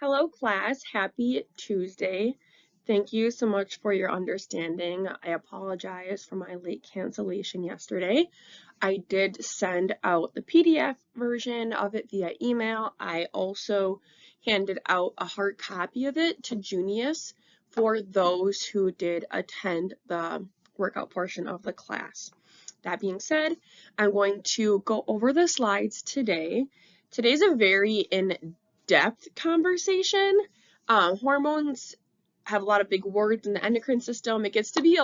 Hello, class. Happy Tuesday. Thank you so much for your understanding. I apologize for my late cancellation yesterday. I did send out the PDF version of it via email. I also handed out a hard copy of it to Junius for those who did attend the workout portion of the class. That being said, I'm going to go over the slides today. Today's a very in-depth conversation. Hormones have a lot of big words in the endocrine system. It gets to be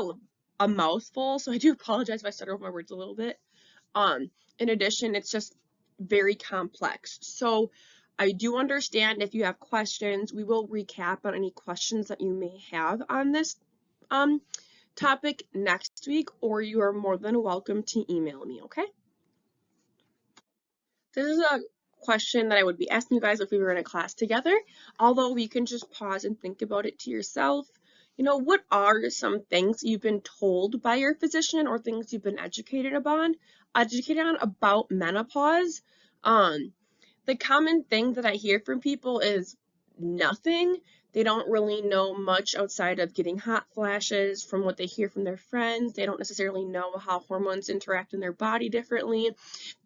a mouthful, so I do apologize if I stutter over my words a little bit. In addition, it's just very complex. So I do understand if you have questions, we will recap on any questions that you may have on this topic next week, or you are more than welcome to email me, okay? This is a question that I would be asking you guys if we were in a class together, although you can just pause and think about it to yourself. What are some things you've been told by your physician or things you've been educated on about menopause? The common thing that I hear from people is nothing. They don't really know much outside of getting hot flashes from what they hear from their friends. They don't necessarily know how hormones interact in their body differently.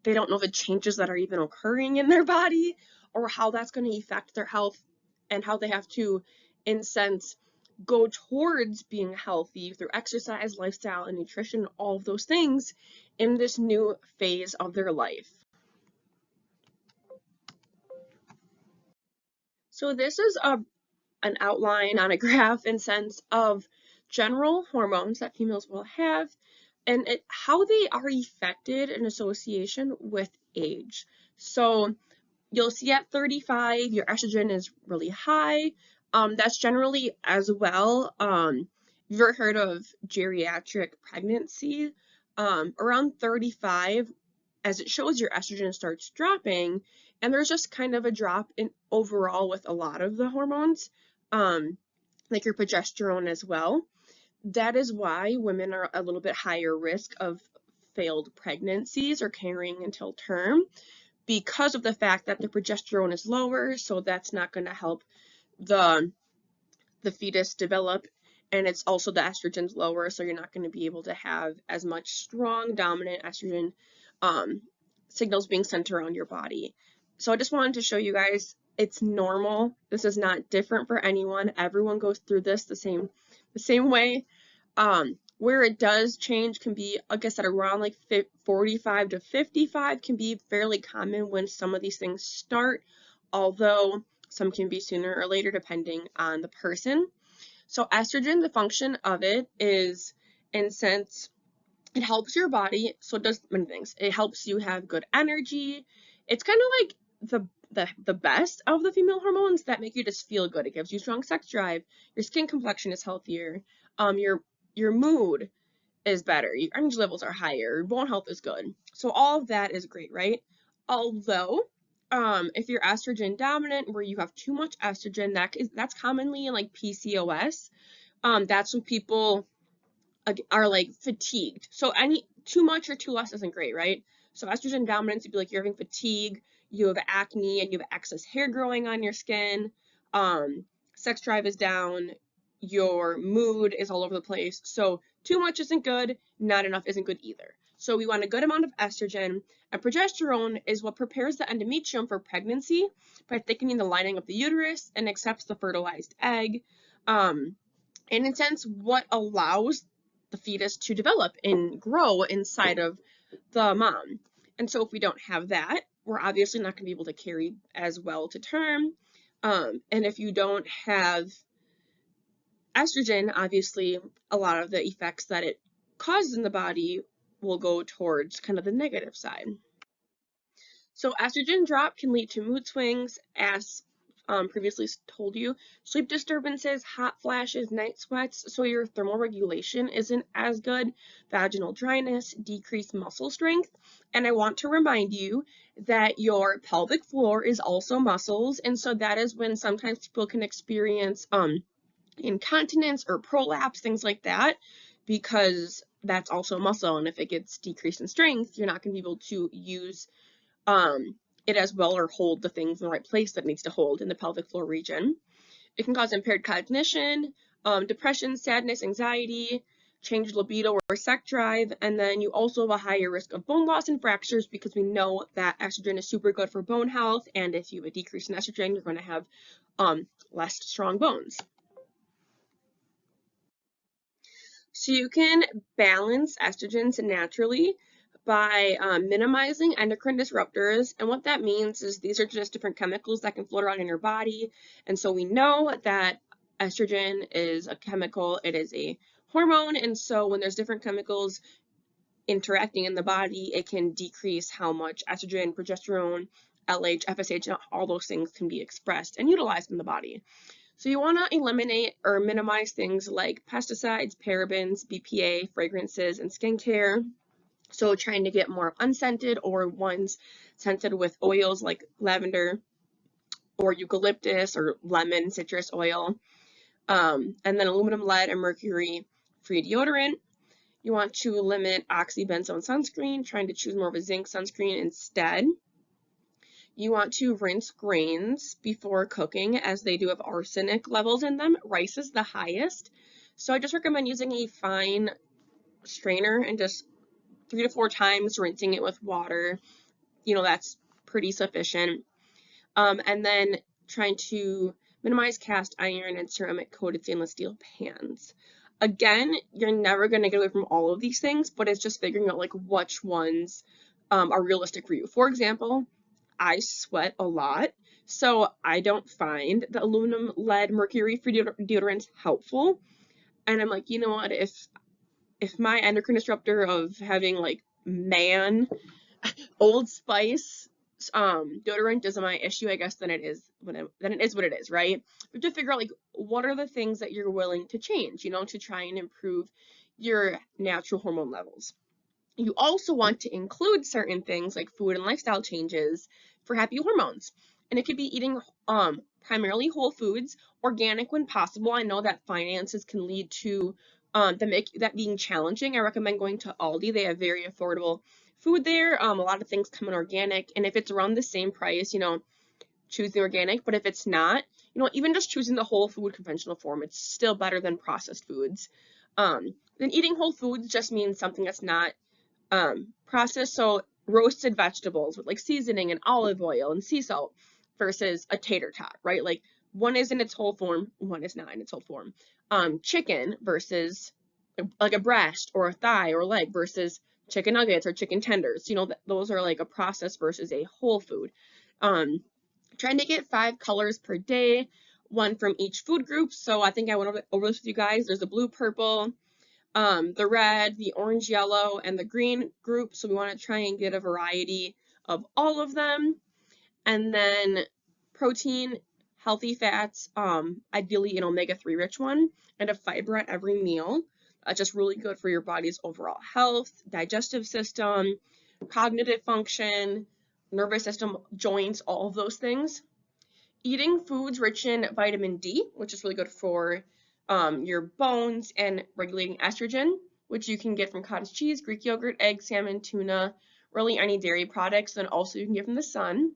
They don't know the changes that are even occurring in their body or how that's going to affect their health and how they have to, in sense, go towards being healthy through exercise, lifestyle, and nutrition, all of those things in this new phase of their life. So this is an outline on a graph in sense of general hormones that females will have and how they are affected in association with age. So you'll see at 35, your estrogen is really high. That's generally as well. You've ever heard of geriatric pregnancy? Around 35, as it shows, your estrogen starts dropping, and there's just kind of a drop in overall with a lot of the hormones, like your progesterone as well. That is why women are a little bit higher risk of failed pregnancies or carrying until term, because of the fact that the progesterone is lower, so that's not going to help the fetus develop, and it's also the estrogen's lower, so you're not going to be able to have as much strong dominant estrogen signals being sent around your body. So I just wanted to show you guys it's normal. This is not different for anyone. Everyone goes through this the same way. Where it does change can be, like I said, around like 45 to 55 can be fairly common when some of these things start, although some can be sooner or later depending on the person. So estrogen, the function of it is, in sense, it helps your body. So it does many things. It helps you have good energy. It's kind of like the best of the female hormones that make you just feel good. It gives you strong sex drive. Your skin complexion is healthier. Your mood is better. Your energy levels are higher. Your bone health is good. So all of that is great, right? Although, if you're estrogen dominant, where you have too much estrogen, that's commonly in like PCOS. That's when people are like fatigued. So too much or too less isn't great, right? So estrogen dominance would be like you're having fatigue, you have acne, and you have excess hair growing on your skin. Sex drive is down, your mood is all over the place. So too much isn't good, not enough isn't good either. So we want a good amount of estrogen, and progesterone is what prepares the endometrium for pregnancy by thickening the lining of the uterus and accepts the fertilized egg. And in a sense, what allows the fetus to develop and grow inside of the mom. And so if we don't have that, we're obviously not going to be able to carry as well to term. And if you don't have estrogen, obviously a lot of the effects that it causes in the body will go towards kind of the negative side. So estrogen drop can lead to mood swings, as previously told you, sleep disturbances, hot flashes, night sweats, so your thermal regulation isn't as good, vaginal dryness, decreased muscle strength, and I want to remind you that your pelvic floor is also muscles, and so that is when sometimes people can experience incontinence or prolapse, things like that, because that's also muscle, and if it gets decreased in strength, you're not going to be able to use it as well or hold the things in the right place that it needs to hold in the pelvic floor region. It can cause impaired cognition, depression, sadness, anxiety, change libido or sex drive, and then you also have a higher risk of bone loss and fractures because we know that estrogen is super good for bone health, and if you have a decrease in estrogen, you're going to have less strong bones. So you can balance estrogens naturally by minimizing endocrine disruptors. And what that means is these are just different chemicals that can float around in your body. And so we know that estrogen is a chemical, it is a hormone. And so when there's different chemicals interacting in the body, it can decrease how much estrogen, progesterone, LH, FSH, and all those things can be expressed and utilized in the body. So you want to eliminate or minimize things like pesticides, parabens, BPA, fragrances, and skincare. So trying to get more unscented or ones scented with oils like lavender or eucalyptus or lemon citrus oil. And then aluminum, lead, and mercury free deodorant. You want to limit oxybenzone sunscreen, trying to choose more of a zinc sunscreen instead. You want to rinse grains before cooking as they do have arsenic levels in them. Rice is the highest. So I just recommend using a fine strainer and just 3 to 4 times rinsing it with water. You know, that's pretty sufficient. And then trying to minimize cast iron and ceramic coated stainless steel pans. Again, you're never going to get away from all of these things, but it's just figuring out like which ones are realistic for you. For example, I sweat a lot, so I don't find the aluminum, lead, mercury free deodorants helpful. And I'm like, you know what, if my endocrine disruptor of having like Old Spice deodorant isn't my issue, I guess then it is what it is, right? But to figure out like what are the things that you're willing to change, you know, to try and improve your natural hormone levels. You also want to include certain things like food and lifestyle changes for happy hormones. And it could be eating primarily whole foods, organic when possible. I know that finances can lead to that being challenging. I recommend going to Aldi. They have very affordable food there. A lot of things come in organic. And if it's around the same price, you know, choose the organic. But if it's not, you know, even just choosing the whole food conventional form, it's still better than processed foods. Then eating whole foods just means something that's not processed, so roasted vegetables with like seasoning and olive oil and sea salt versus a tater tot, right? Like one is in its whole form, one is not in its whole form. Chicken versus like a breast or a thigh or leg versus chicken nuggets or chicken tenders. You know, those are like a process versus a whole food. Trying to get 5 colors per day, 1 from each food group. So I think I went over this with you guys. There's the blue, purple, the red, the orange, yellow, and the green group. So we want to try and get a variety of all of them. And then protein, healthy fats, ideally an omega-3 rich one, and a fiber at every meal. That's just really good for your body's overall health, digestive system, cognitive function, nervous system, joints, all of those things. Eating foods rich in vitamin D, which is really good for your bones, and regulating estrogen, which you can get from cottage cheese, Greek yogurt, eggs, salmon, tuna, really any dairy products, and also you can get from the sun.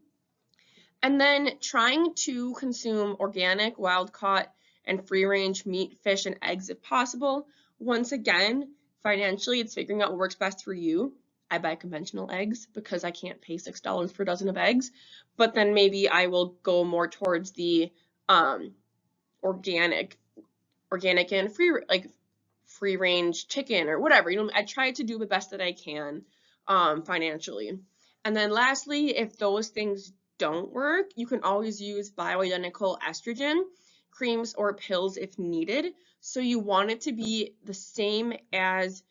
And then trying to consume organic, wild-caught, and free-range meat, fish, and eggs if possible. Once again, financially, it's figuring out what works best for you. I buy conventional eggs because I can't pay $6 per dozen of eggs, but then maybe I will go more towards the organic and free range chicken or whatever. You know, I try to do the best that I can financially. And then lastly, if those things don't work, you can always use bioidentical estrogen creams or pills if needed. So you want it to be the same as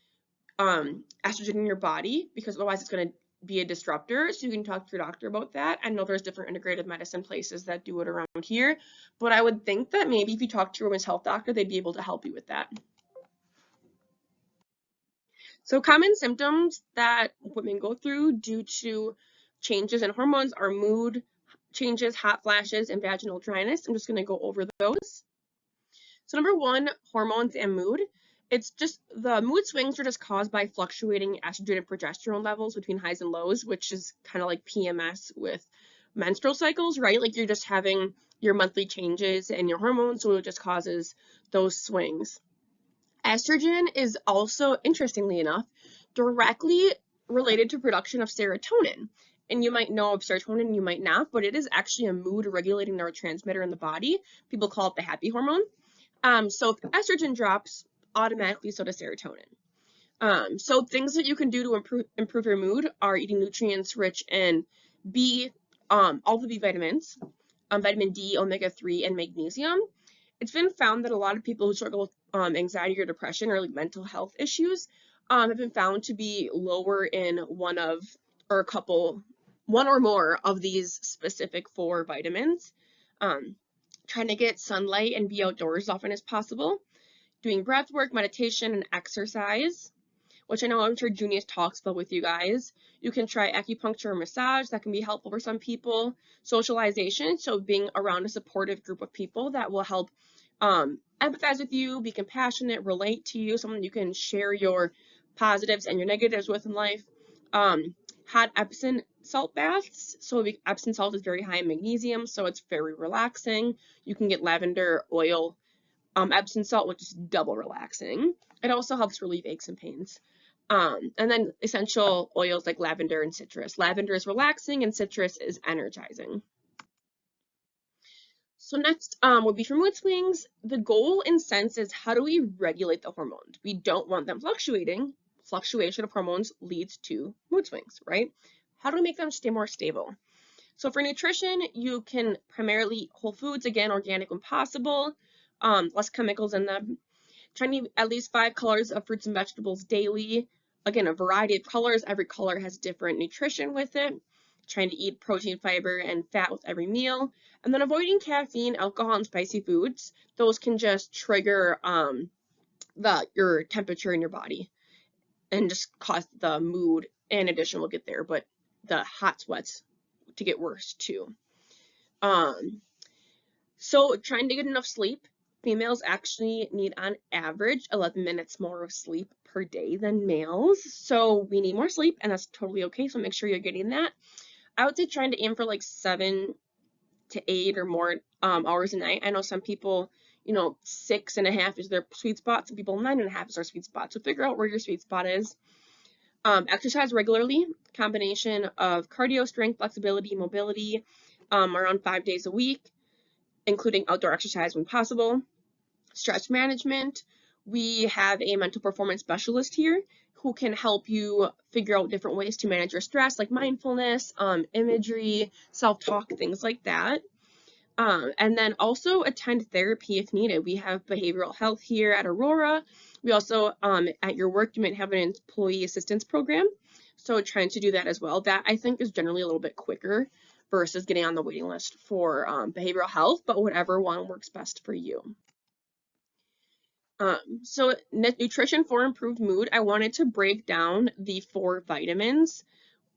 estrogen in your body, because otherwise it's going to be a disruptor. So you can talk to your doctor about that. I know there's different integrative medicine places that do it around here, but I would think that maybe if you talk to your women's health doctor, they'd be able to help you with that. So common symptoms that women go through due to changes in hormones are mood changes, hot flashes, and vaginal dryness. I'm just going to go over those. So number 1, hormones and mood. It's just the mood swings are just caused by fluctuating estrogen and progesterone levels between highs and lows, which is kind of like PMS with menstrual cycles, right? Like you're just having your monthly changes in your hormones, so it just causes those swings. Estrogen is also, interestingly enough, directly related to production of serotonin. And you might know of serotonin, you might not, but it is actually a mood regulating neurotransmitter in the body. People call it the happy hormone. So if estrogen drops, automatically so does serotonin. So things that you can do to improve your mood are eating nutrients rich in B, all the B vitamins, vitamin D, omega-3, and magnesium. It's been found that a lot of people who struggle with anxiety or depression or like mental health issues have been found to be lower in one or more of these specific 4 vitamins. Trying to get sunlight and be outdoors as often as possible. Doing breath work, meditation, and exercise, which I know I'm sure Junius talks about with you guys. You can try acupuncture or massage. That can be helpful for some people. Socialization, so being around a supportive group of people that will help empathize with you, be compassionate, relate to you, someone you can share your positives and your negatives with in life. Hot Epsom salt baths. So Epsom salt is very high in magnesium, so it's very relaxing. You can get lavender oil Epsom salt, which is double relaxing. It also helps relieve aches and pains. And then essential oils like lavender and citrus. Lavender is relaxing and citrus is energizing. So next would be for mood swings. The goal in sense is how do we regulate the hormones? We don't want them fluctuating. Fluctuation of hormones leads to mood swings, right? How do we make them stay more stable? So for nutrition, you can primarily eat whole foods, again, organic when possible, less chemicals in them. Trying to eat at least 5 colors of fruits and vegetables daily. Again, a variety of colors. Every color has different nutrition with it. Trying to eat protein, fiber, and fat with every meal. And then avoiding caffeine, alcohol, and spicy foods. Those can just trigger your temperature in your body and just cause the mood. In addition, we'll get there, but the hot sweats to get worse too. So trying to get enough sleep. Females actually need on average 11 minutes more of sleep per day than males. So we need more sleep and that's totally okay. So make sure you're getting that. I would say trying to aim for like 7 to 8 or more hours a night. I know some people, 6.5 is their sweet spot. Some people 9.5 is their sweet spot. So figure out where your sweet spot is. Exercise regularly, combination of cardio, strength, flexibility, mobility, around 5 days a week, including outdoor exercise when possible. Stress management, we have a mental performance specialist here who can help you figure out different ways to manage your stress, like mindfulness, imagery, self-talk, things like that. And then also attend therapy if needed. We have behavioral health here at Aurora. We also, at your work, you might have an employee assistance program. So trying to do that as well. That I think is generally a little bit quicker versus getting on the waiting list for behavioral health, but whatever one works best for you. So nutrition for improved mood, I wanted to break down the 4 vitamins.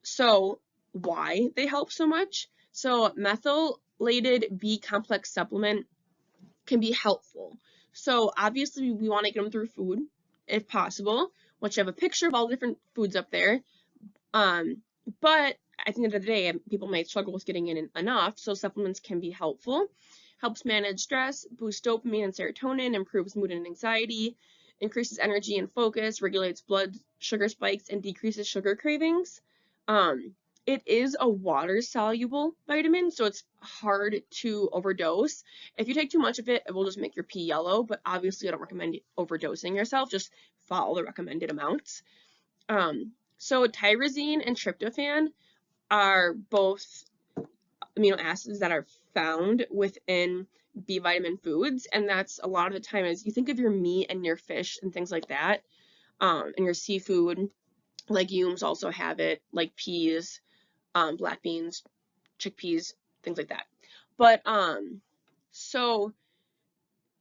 So why they help so much. So methylated B complex supplement can be helpful. So obviously we want to get them through food if possible, which I have a picture of all the different foods up there. But at the end of the day, people may struggle with getting in enough, so supplements can be helpful. Helps manage stress, boosts dopamine and serotonin, improves mood and anxiety, increases energy and focus, regulates blood sugar spikes, and decreases sugar cravings. It is a water-soluble vitamin, so it's hard to overdose. If you take too much of it, it will just make your pee yellow, but obviously I don't recommend overdosing yourself. Just follow the recommended amounts. So tyrosine and tryptophan are both amino acids that are found within B vitamin foods, and that's a lot of the time as you think of your meat and your fish and things like that, and your seafood. Legumes also have it, like peas, black beans, chickpeas, things like that. But so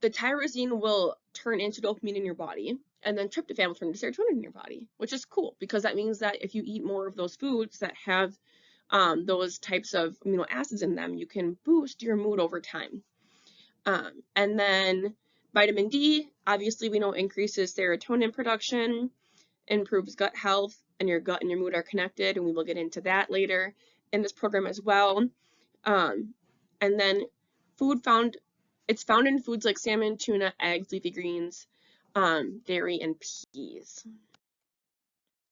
the tyrosine will turn into dopamine in your body, and then tryptophan will turn into serotonin in your body, which is cool because that means that if you eat more of those foods that have those types of amino acids in them, you can boost your mood over time. And then vitamin D, obviously we know increases serotonin production, improves gut health, and your gut and your mood are connected, and we will get into that later in this program as well. And then it's found in foods like salmon, tuna, eggs, leafy greens, dairy, and peas.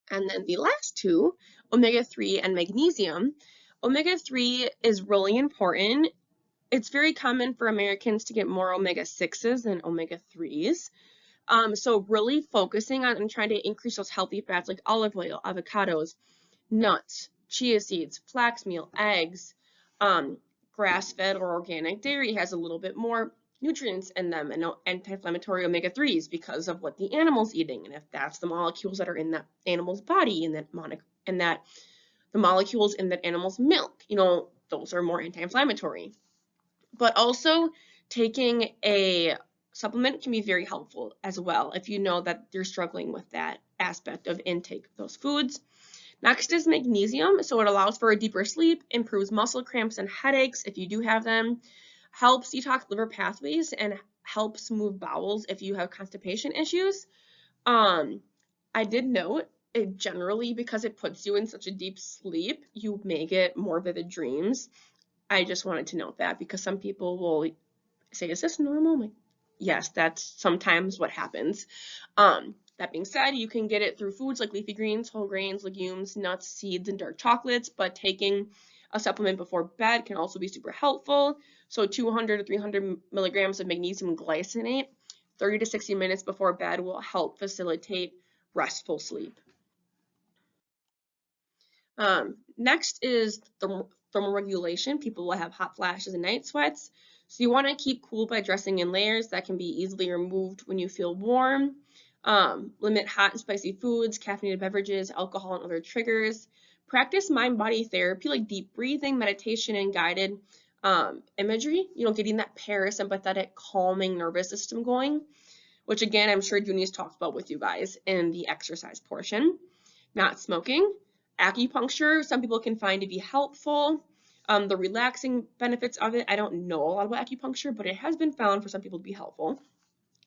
And then the last two, omega-3 and magnesium. Omega-3 is really important. It's very common for Americans to get more omega-6s than omega-3s. So really focusing on and trying to increase those healthy fats like olive oil, avocados, nuts, chia seeds, flax meal, eggs, grass-fed or organic dairy has a little bit more nutrients in them and anti-inflammatory omega-3s because of what the animal's eating, and if that's the molecules that are in that animal's body and that the molecules in that animal's milk, those are more anti-inflammatory. But also taking a supplement can be very helpful as well if you know that you're struggling with that aspect of intake of those foods. Next is magnesium. So it allows for a deeper sleep, improves muscle cramps and headaches if you do have them, helps detox liver pathways, and helps move bowels if you have constipation issues. I did note it generally, because it puts you in such a deep sleep, you may get more vivid dreams. I just wanted to note that because some people will say, is this normal? I'm like, yes, that's sometimes what happens. That being said, you can get it through foods like leafy greens, whole grains, legumes, nuts, seeds, and dark chocolates, but taking a supplement before bed can also be super helpful. So 200 to 300 milligrams of magnesium glycinate 30 to 60 minutes before bed will help facilitate restful sleep. Next is thermoregulation. People will have hot flashes and night sweats. So you want to keep cool by dressing in layers that can be easily removed when you feel warm. Limit hot and spicy foods, caffeinated beverages, alcohol, and other triggers. Practice mind-body therapy like deep breathing, meditation, and guided imagery. Getting that parasympathetic, calming nervous system going, which again, I'm sure Juni's talked about with you guys in the exercise portion. Not smoking. Acupuncture, some people can find to be helpful. The relaxing benefits of it, I don't know a lot about acupuncture, but it has been found for some people to be helpful.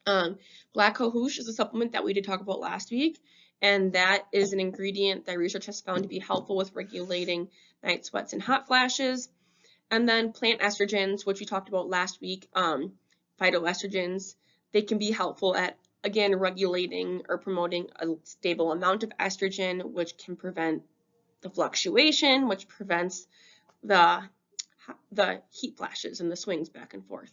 Black cohosh is a supplement that we did talk about last week, and that is an ingredient that research has found to be helpful with regulating night sweats and hot flashes. And then plant estrogens, which we talked about last week, phytoestrogens, they can be helpful at, again, regulating or promoting a stable amount of estrogen, which can prevent the fluctuation, which prevents the heat flashes and the swings back and forth.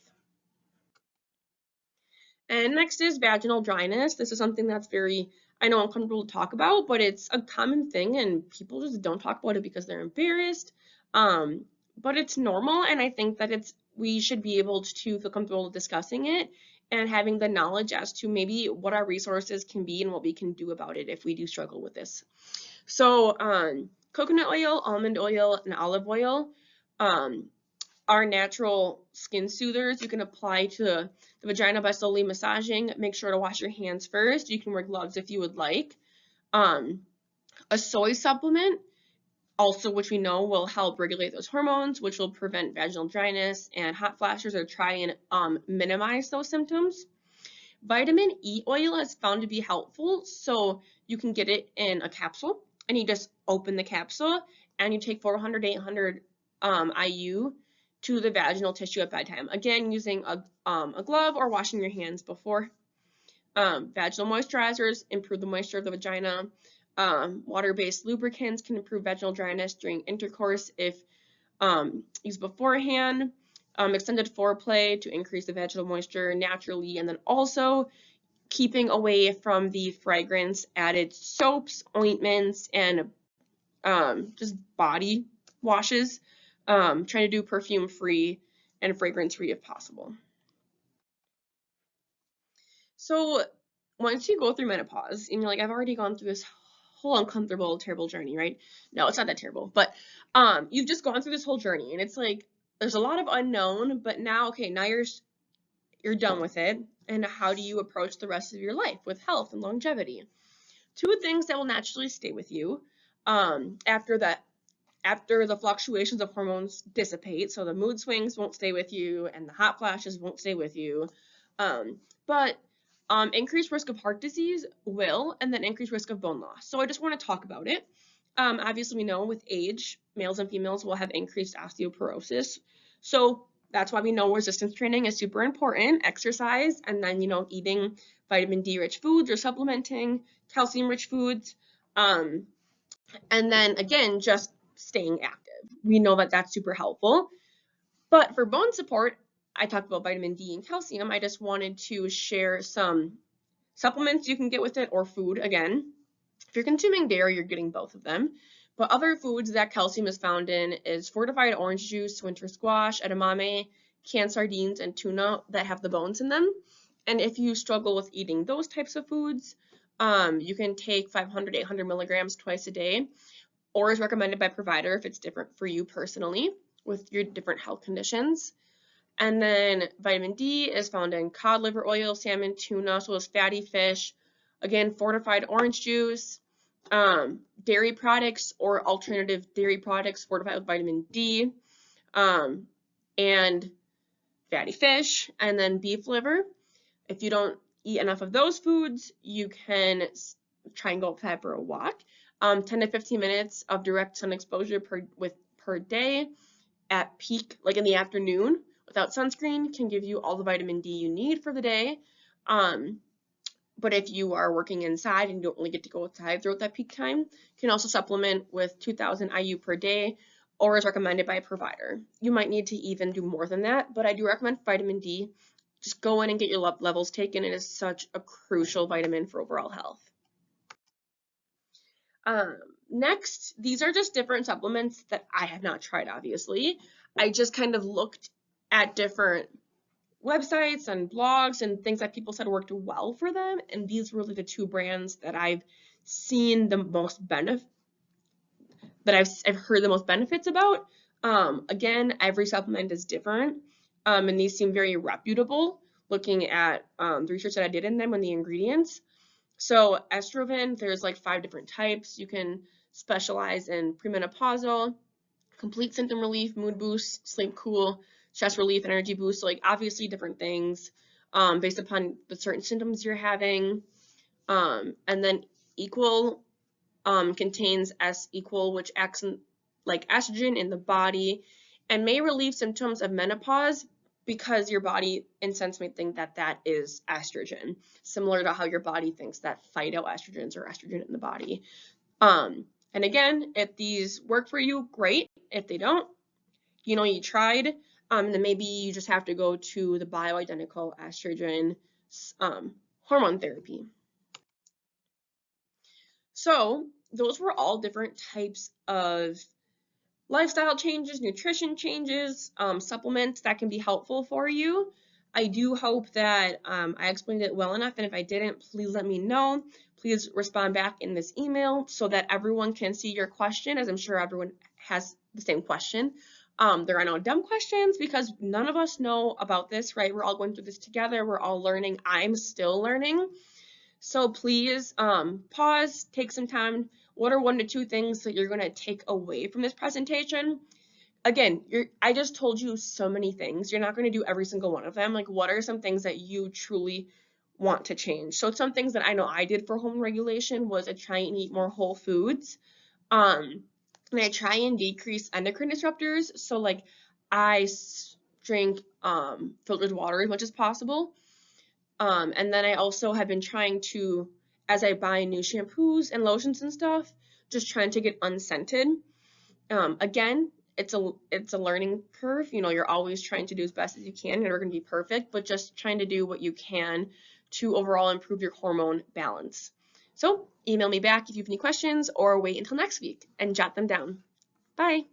And next is vaginal dryness. This is something that's I know, uncomfortable to talk about, but it's a common thing and people just don't talk about it because they're embarrassed. But it's normal, and I think that we should be able to feel comfortable discussing it and having the knowledge as to maybe what our resources can be and what we can do about it if we do struggle with this. So coconut oil, almond oil, and olive oil are natural skin soothers. You can apply to the vagina by slowly massaging. Make sure to wash your hands first. You can wear gloves if you would like. A soy supplement, also, which we know will help regulate those hormones, which will prevent vaginal dryness and hot flashes or try and minimize those symptoms. Vitamin E oil is found to be helpful, so you can get it in a capsule, and you just open the capsule, and you take 400 to 800 IU to the vaginal tissue at bedtime. Again, using a glove or washing your hands before. Vaginal moisturizers improve the moisture of the vagina. Water-based lubricants can improve vaginal dryness during intercourse if used beforehand. Extended foreplay to increase the vaginal moisture naturally, and then also keeping away from the fragrance added soaps, ointments, and just body washes. Trying to do perfume free and fragrance free if possible. So once you go through menopause and you're like, I've already gone through this whole uncomfortable, terrible journey, right? No, it's not that terrible, but you've just gone through this whole journey, and it's like there's a lot of unknown, but now you're done with it, and how do you approach the rest of your life with health and longevity? Two things that will naturally stay with you after the fluctuations of hormones dissipate. So the mood swings won't stay with you, and the hot flashes won't stay with you. But increased risk of heart disease will, and then increased risk of bone loss. So I just want to talk about it. Obviously, we know with age, males and females will have increased osteoporosis. So that's why we know resistance training is super important, exercise, and then, eating vitamin D rich foods or supplementing calcium rich foods. And then again, just staying active. We know that that's super helpful. But for bone support, I talked about vitamin D and calcium. I just wanted to share some supplements you can get with it, or food again. If you're consuming dairy, you're getting both of them. But other foods that calcium is found in is fortified orange juice, winter squash, edamame, canned sardines, and tuna that have the bones in them. And if you struggle with eating those types of foods, you can take 500, 800 milligrams twice a day, or is recommended by provider if it's different for you personally with your different health conditions. And then vitamin D is found in cod liver oil, salmon, tuna, so as fatty fish. Again, fortified orange juice, dairy products or alternative dairy products fortified with vitamin D, and fatty fish, and then beef liver. If you don't eat enough of those foods, you can try and go outside for a walk. 10 to 15 minutes of direct sun exposure per day at peak, like in the afternoon, without sunscreen can give you all the vitamin D you need for the day. But if you are working inside and you don't really get to go outside throughout that peak time, you can also supplement with 2,000 IU per day, or as recommended by a provider. You might need to even do more than that, but I do recommend vitamin D. Just go in and get your levels taken. It is such a crucial vitamin for overall health. Next, these are just different supplements that I have not tried, obviously. I just kind of looked at different websites and blogs and things that people said worked well for them, and these were really the two brands that I've seen the most benefit, that I've heard the most benefits about. Again, every supplement is different, and these seem very reputable looking at the research that I did in them and the ingredients. So estrogen, there's like 5 different types. You can specialize in premenopausal, complete symptom relief, mood boost, sleep cool, stress relief, energy boost. So like obviously different things based upon the certain symptoms you're having. And then equal contains S equal, which acts like estrogen in the body and may relieve symptoms of menopause, because your body in sense may think that that is estrogen, similar to how your body thinks that phytoestrogens are estrogen in the body. And again, if these work for you, great. If they don't, you tried, then maybe you just have to go to the bioidentical estrogen hormone therapy. So those were all different types of lifestyle changes, nutrition changes, supplements that can be helpful for you. I do hope that I explained it well enough, and if I didn't, please let me know. Please respond back in this email so that everyone can see your question, as I'm sure everyone has the same question. There are no dumb questions because none of us know about this, right? We're all going through this together. We're all learning. I'm still learning. So please pause, take some time. What are 1 to 2 things that you're going to take away from this presentation? Again, I just told you so many things. You're not going to do every single one of them. Like, what are some things that you truly want to change? So some things that I know I did for hormone regulation was I try and eat more whole foods. And I try and decrease endocrine disruptors. So like I drink filtered water as much as possible. And then I also have been trying to, as I buy new shampoos and lotions and stuff, just trying to get unscented. Again, it's a learning curve. You're always trying to do as best as you can. You're never going to be perfect, but just trying to do what you can to overall improve your hormone balance. So email me back if you have any questions, or wait until next week and jot them down. Bye.